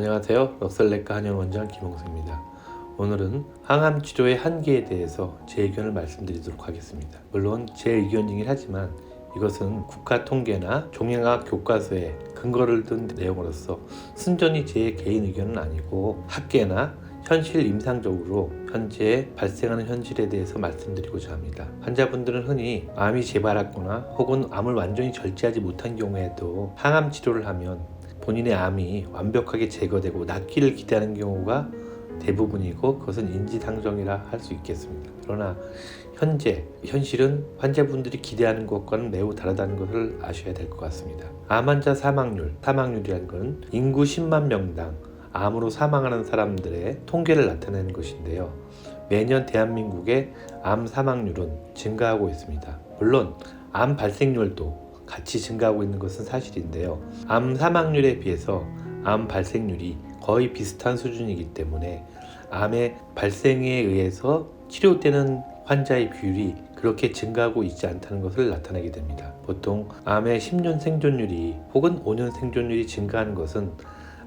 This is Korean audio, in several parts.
안녕하세요. 넉살내과 한의원장 김홍수입니다. 오늘은 항암 치료의 한계에 대해서 제 의견을 말씀드리도록 하겠습니다. 물론 제 의견이긴 하지만 이것은 국가 통계나 종양학 교과서에 근거를 둔 내용으로서 순전히 제 개인 의견은 아니고 학계나 현실 임상적으로 현재 발생하는 현실에 대해서 말씀드리고자 합니다. 환자분들은 흔히 암이 재발했거나 혹은 암을 완전히 절제하지 못한 경우에도 항암 치료를 하면 본인의 암이 완벽하게 제거되고 낫기를 기대하는 경우가 대부분이고 그것은 인지상정이라 할 수 있겠습니다. 그러나 현실은 환자분들이 기대하는 것과는 매우 다르다는 것을 아셔야 될 것 같습니다. 암 환자 사망률이라는 것은 인구 10만 명당 암으로 사망하는 사람들의 통계를 나타내는 것인데요. 매년 대한민국의 암 사망률은 증가하고 있습니다. 물론 암 발생률도 같이 증가하고 있는 것은 사실인데요. 암 사망률에 비해서 암 발생률이 거의 비슷한 수준이기 때문에 암의 발생에 의해서 치료되는 환자의 비율이 그렇게 증가하고 있지 않다는 것을 나타내게 됩니다. 보통 암의 10년 생존율이 혹은 5년 생존율이 증가하는 것은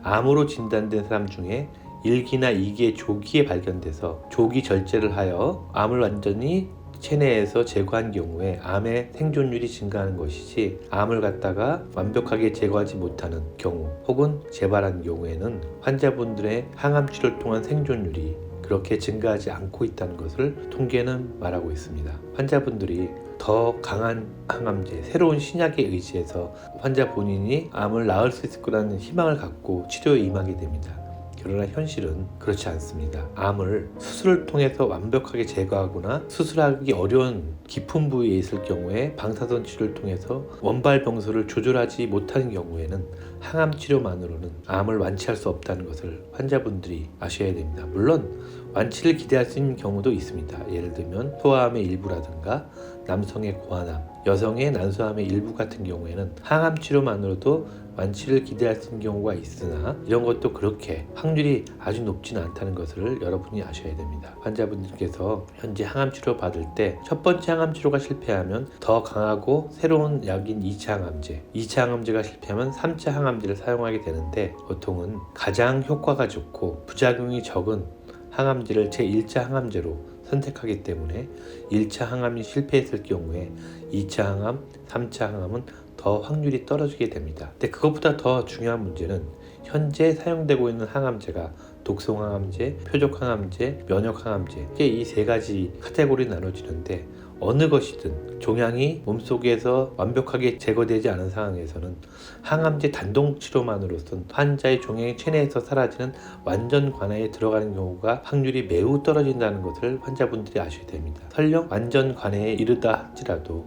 암으로 진단된 사람 중에 1기나 2기의 조기에 발견돼서 조기 절제를 하여 암을 완전히 체내에서 제거한 경우에 암의 생존율이 증가하는 것이지, 암을 갖다가 완벽하게 제거하지 못하는 경우 혹은 재발한 경우에는 환자분들의 항암 치료를 통한 생존율이 그렇게 증가하지 않고 있다는 것을 통계는 말하고 있습니다. 환자분들이 더 강한 항암제, 새로운 신약에 의지해서 환자 본인이 암을 나을 수 있을 거라는 희망을 갖고 치료에 임하게 됩니다. 그러나 현실은 그렇지 않습니다. 암을 수술을 통해서 완벽하게 제거하거나 수술하기 어려운 깊은 부위에 있을 경우에 방사선 치료를 통해서 원발 병소를 조절하지 못하는 경우에는 항암 치료만으로는 암을 완치할 수 없다는 것을 환자분들이 아셔야 됩니다. 물론 완치를 기대할 수 있는 경우도 있습니다. 예를 들면 소아암의 일부라든가 남성의 고환암, 여성의 난소암의 일부 같은 경우에는 항암 치료만으로도 완치를 기대할 수 있는 경우가 있으나 이런 것도 그렇게 확률이 아주 높지는 않다는 것을 여러분이 아셔야 됩니다. 환자분들께서 현재 항암 치료 받을 때 첫 번째 항암 치료가 실패하면 더 강하고 새로운 약인 2차 항암제, 2차 항암제가 실패하면 3차 항암제를 사용하게 되는데, 보통은 가장 효과가 좋고 부작용이 적은 항암제를 제1차 항암제로 선택하기 때문에 1차 항암이 실패했을 경우에 2차 항암, 3차 항암은 더 확률이 떨어지게 됩니다. 근데 그것보다 더 중요한 문제는 현재 사용되고 있는 항암제가 독성항암제, 표적항암제, 면역항암제, 이 세 가지 카테고리 나눠지는데, 어느 것이든 종양이 몸속에서 완벽하게 제거되지 않은 상황에서는 항암제 단독 치료만으로선 환자의 종양이 체내에서 사라지는 완전 관해에 들어가는 경우가 확률이 매우 떨어진다는 것을 환자분들이 아셔야 됩니다. 설령 완전 관해에 이르다 할지라도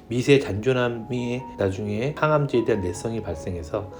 미세 잔존암이 나중에 항암제에 대한 내성이 발생해서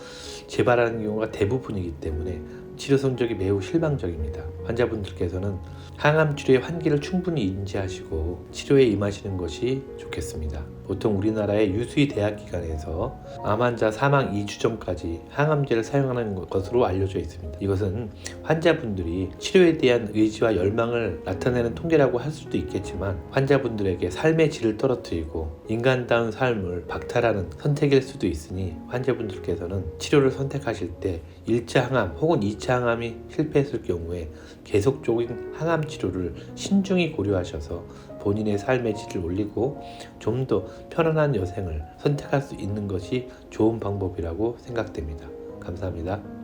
재발하는 경우가 대부분이기 때문에 치료 성적이 매우 실망적입니다. 환자분들께서는 항암 치료의 한계를 충분히 인지하시고 치료에 임하시는 것이 좋겠습니다. 보통 우리나라의 유수의 대학기관에서 암 환자 사망 2주 전까지 항암제를 사용하는 것으로 알려져 있습니다. 이것은 환자분들이 치료에 대한 의지와 열망을 나타내는 통계라고 할 수도 있겠지만, 환자분들에게 삶의 질을 떨어뜨리고 인간다운 삶을 박탈하는 선택일 수도 있으니 환자분들께서는 치료를 선택하실 때 1차 항암 혹은 2차 항암이 실패했을 경우에 계속적인 항암 치료를 신중히 고려하셔서 본인의 삶의 질을 올리고 좀 더 편안한 여생을 선택할 수 있는 것이 좋은 방법이라고 생각됩니다. 감사합니다.